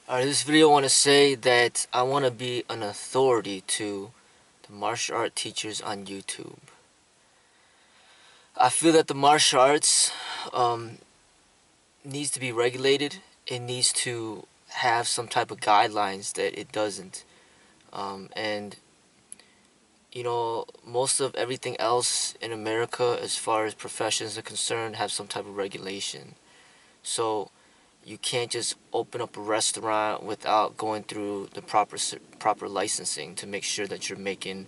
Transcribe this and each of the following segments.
Alright, this video I want to say that I want to be an authority to the martial art teachers on YouTube. I feel that the martial arts um, needs to be regulated. It needs to have some type of guidelines that it doesn't. And most of everything else in America, as far as professions are concerned, have some type of regulation. So you can't just open up a restaurant without going through the proper licensing to make sure that you're making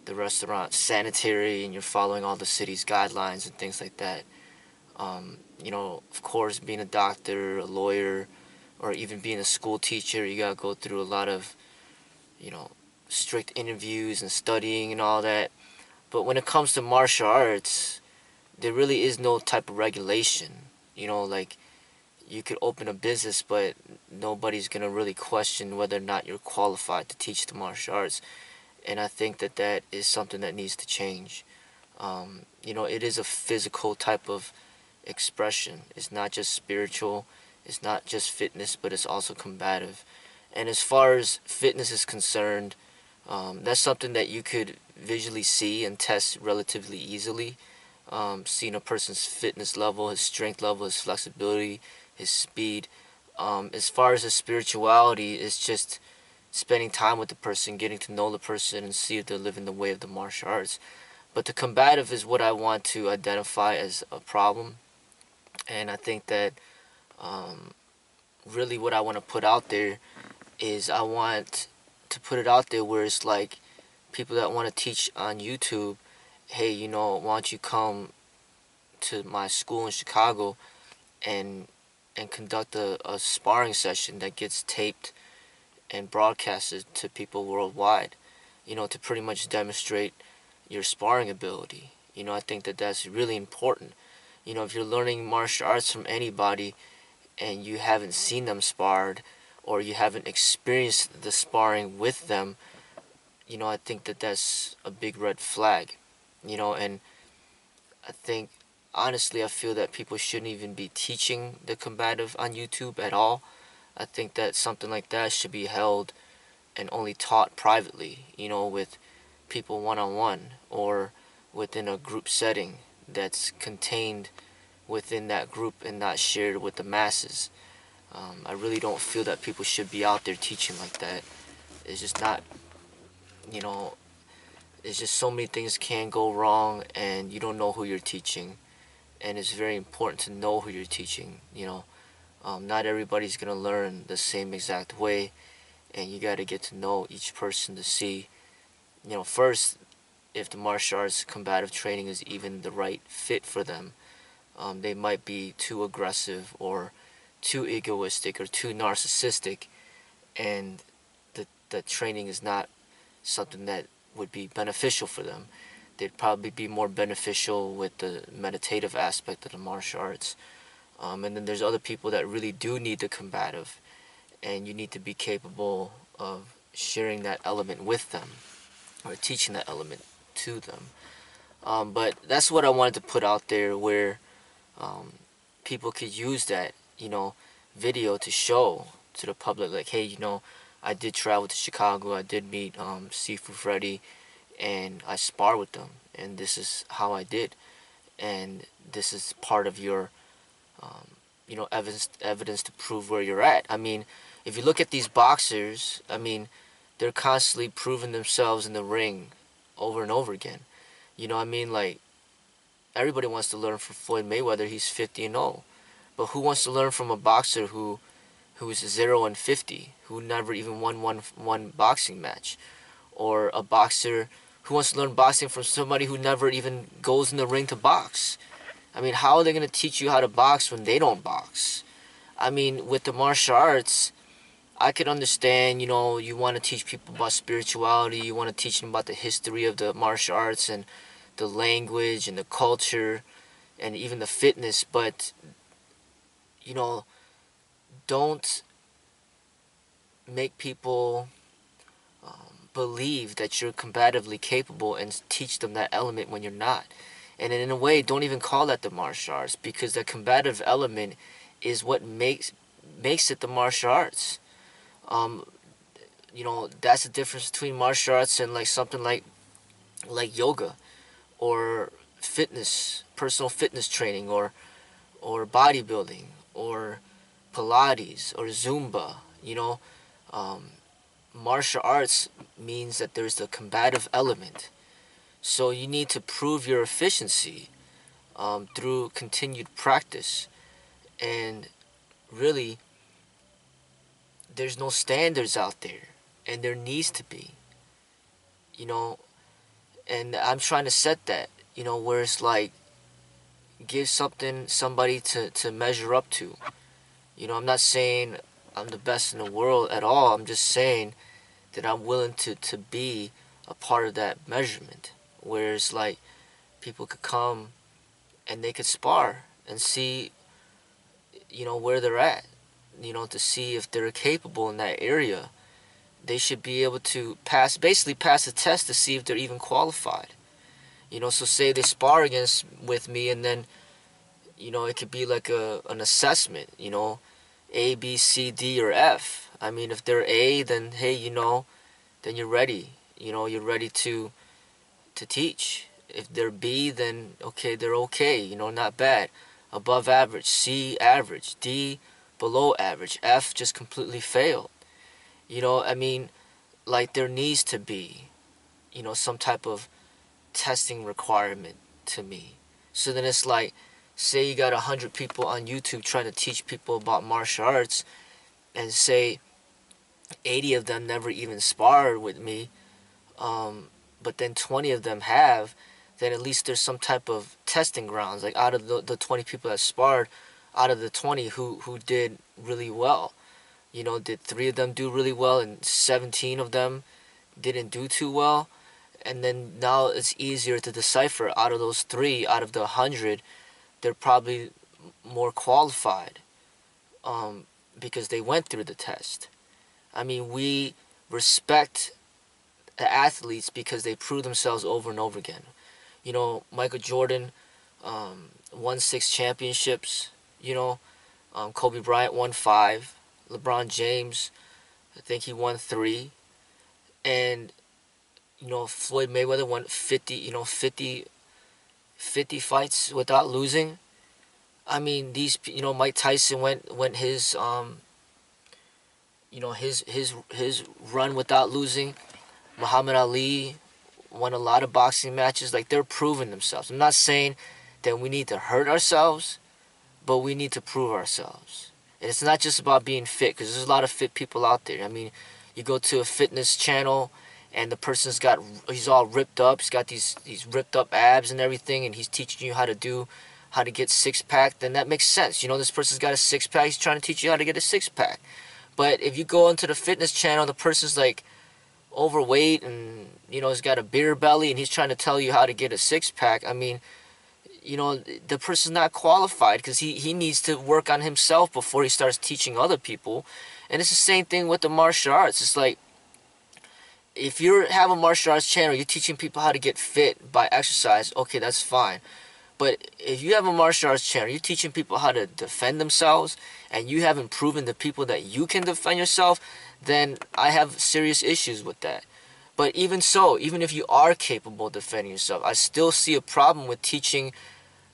the restaurant sanitary and you're following all the city's guidelines and things like that. Of course, being a doctor, a lawyer, or even being a school teacher, you gotta go through a lot of, you know, strict interviews and studying and all that. But when it comes to martial arts, there really is no type of regulation. Like you could open a business, but nobody's gonna really question whether or not you're qualified to teach the martial arts. And I think that that is something that needs to change. It is a physical type of expression. It's not just spiritual. It's not just fitness, but it's also combative. And as far as fitness is concerned, that's something that you could visually see and test relatively easily. Seeing a person's fitness level, his strength level, his flexibility, his speed. As far as his spirituality, it's just spending time with the person, getting to know the person, and see if they're living the way of the martial arts. But the combative is what I want to identify as a problem. And I think that really what I want to put out there is I want to put it out there where it's like people that want to teach on YouTube, hey, why don't you come to my school in Chicago and conduct a sparring session that gets taped and broadcasted to people worldwide, to pretty much demonstrate your sparring ability. I think that that's really important. If you're learning martial arts from anybody and you haven't seen them sparred or you haven't experienced the sparring with them, I think that that's a big red flag. And I think, honestly, I feel that people shouldn't even be teaching the combative on YouTube at all. I think that something like that should be held and only taught privately, with people one-on-one or within a group setting that's contained within that group and not shared with the masses. I really don't feel that people should be out there teaching like that. It's just not, you know, it's just so many things can go wrong and you don't know who you're teaching. And it's very important to know who you're teaching. Not everybody's going to learn the same exact way, and you got to get to know each person to see, first, if the martial arts combative training is even the right fit for them. They might be too aggressive or too egoistic or too narcissistic, and the training is not something that would be beneficial for them. They'd probably be more beneficial with the meditative aspect of the martial arts. And then there's other people that really do need the combative, and you need to be capable of sharing that element with them or teaching that element to them. But that's what I wanted to put out there where people could use that, video to show to the public, like, hey, I did travel to Chicago, I did meet Seafood Freddy, and I spar with them, and this is how I did, and this is part of your evidence to prove where you're at. I mean, if you look at these boxers, I mean, they're constantly proving themselves in the ring over and over again. Like, everybody wants to learn from Floyd Mayweather. He's 50-0, but who wants to learn from a boxer who's 0-50, who never even won one boxing match, or a boxer who wants to learn boxing from somebody who never even goes in the ring to box? I mean, how are they going to teach you how to box when they don't box? I mean, with the martial arts, I could understand, you want to teach people about spirituality, you want to teach them about the history of the martial arts and the language and the culture and even the fitness, but, don't make people believe that you're combatively capable and teach them that element when you're not. And in a way, don't even call that the martial arts, because the combative element is what makes it the martial arts. Um, that's the difference between martial arts and like something like yoga or fitness, personal fitness training, or bodybuilding, or Pilates, or Zumba. Um, Martial arts means that there's the combative element. So you need to prove your efficiency through continued practice. And really, there's no standards out there, and there needs to be. You know, and I'm trying to set that. Where it's like give somebody to measure up to. I'm not saying I'm the best in the world at all. I'm just saying that I'm willing to be a part of that measurement. Whereas like people could come and they could spar and see, where they're at, to see if they're capable in that area. They should be able to basically pass a test to see if they're even qualified. So say they spar against with me, and then, it could be like an assessment, A, B, C, D, or F. I mean, if they're A, then hey, then you're ready. You're ready to teach. If they're B, then okay, they're okay, not bad. Above average, C, average, D, below average, F, just completely failed. I mean, like there needs to be, some type of testing requirement to me. So then it's like, say you got 100 people on YouTube trying to teach people about martial arts, and say 80 of them never even sparred with me, but then 20 of them have, then at least there's some type of testing grounds. Like out of the 20 people that sparred, out of the 20 who did really well, did 3 of them do really well and 17 of them didn't do too well? And then now it's easier to decipher out of those 3, out of the 100, they're probably more qualified because they went through the test. I mean, we respect the athletes because they prove themselves over and over again. Michael Jordan won 6 championships. Kobe Bryant won 5. LeBron James, I think he won 3. And Floyd Mayweather won 50 fights without losing. I mean, Mike Tyson went his his run without losing. Muhammad Ali won a lot of boxing matches. Like, they're proving themselves. I'm not saying that we need to hurt ourselves, but we need to prove ourselves. And it's not just about being fit, because there's a lot of fit people out there. I mean, you go to a fitness channel and the he's all ripped up. He's got these ripped up abs and everything, and he's teaching you how to get 6-pack. Then that makes sense. This person's got a 6-pack. He's trying to teach you how to get a 6-pack. But if you go into the fitness channel, the person's like overweight and he's got a beer belly and he's trying to tell you how to get a 6-pack. I mean, the person's not qualified, because he needs to work on himself before he starts teaching other people. And it's the same thing with the martial arts. It's like, if you have a martial arts channel, you're teaching people how to get fit by exercise, okay, that's fine. But if you have a martial arts channel, you're teaching people how to defend themselves, and you haven't proven to people that you can defend yourself, then I have serious issues with that. But even so, even if you are capable of defending yourself, I still see a problem with teaching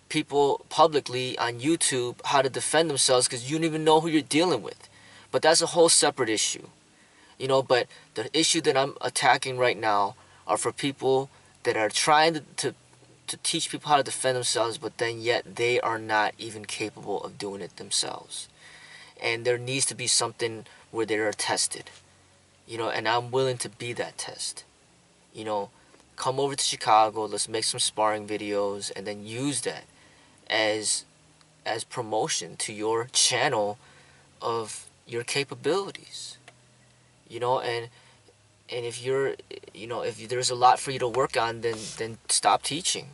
people publicly on YouTube how to defend themselves, because you don't even know who you're dealing with. But that's a whole separate issue. But the issue that I'm attacking right now are for people that are trying to teach people how to defend themselves, but then yet they are not even capable of doing it themselves. And there needs to be something where they are tested. And I'm willing to be that test. Come over to Chicago, let's make some sparring videos, and then use that as promotion to your channel of your capabilities. And if if there's a lot for you to work on, then stop teaching,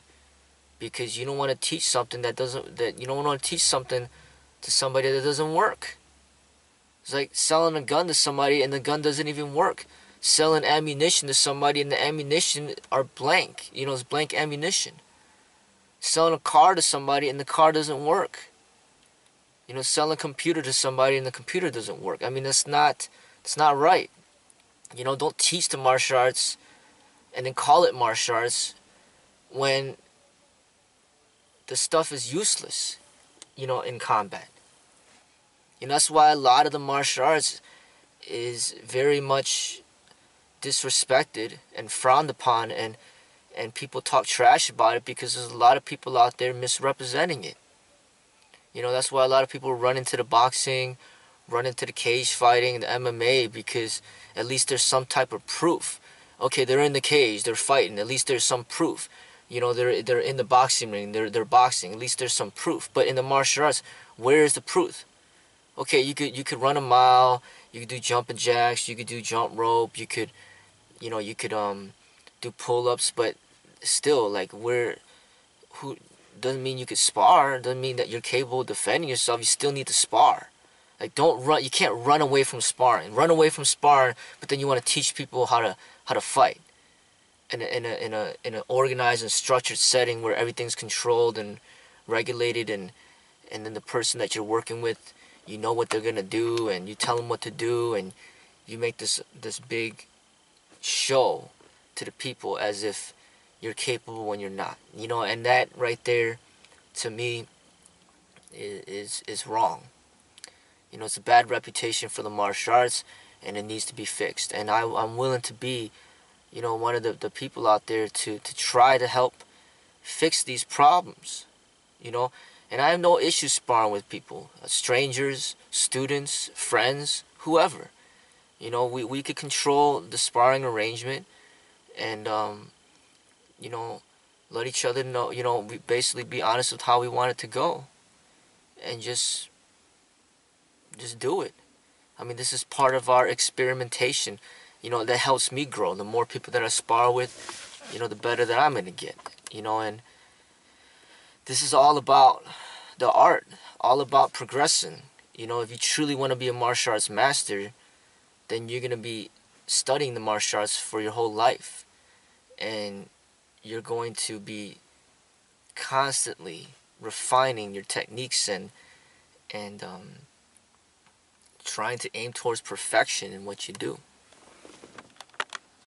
because you don't want to teach something you don't want to teach something to somebody that doesn't work. It's like selling a gun to somebody and the gun doesn't even work. Selling ammunition to somebody and the ammunition are blank. It's blank ammunition. Selling a car to somebody and the car doesn't work. Selling a computer to somebody and the computer doesn't work. I mean, that's not It's not right. Don't teach the martial arts and then call it martial arts when the stuff is useless, in combat. That's why a lot of the martial arts is very much disrespected and frowned upon, and people talk trash about it because there's a lot of people out there misrepresenting it. That's why a lot of people run into the boxing, run into the cage fighting, the MMA, because at least there's some type of proof. Okay, they're in the cage, they're fighting. At least there's some proof. They're in the boxing ring, they're boxing. At least there's some proof. But in the martial arts, where is the proof? Okay, you could run a mile, you could do jumping jacks, you could do jump rope, you could do pull-ups, but still, like, who doesn't mean you could spar, doesn't mean that you're capable of defending yourself. You still need to spar. Like, don't run. You can't run away from sparring. Run away from sparring, but then you want to teach people how to fight in an organized and structured setting where everything's controlled and regulated, and then the person that you're working with, what they're gonna do, and you tell them what to do, and you make this big show to the people as if you're capable when you're not. And that right there, to me, is wrong. It's a bad reputation for the martial arts, and it needs to be fixed. And I'm willing to be, one of the people out there to try to help fix these problems. And I have no issue sparring with people, strangers, students, friends, whoever. We could control the sparring arrangement, and let each other know. We basically be honest with how we want it to go, and just do it. I mean, this is part of our experimentation. That helps me grow. The more people that I spar with, the better that I'm gonna get. And this is all about the art, all about progressing. If you truly want to be a martial arts master, then you're gonna be studying the martial arts for your whole life, and you're going to be constantly refining your techniques and trying to aim towards perfection in what you do.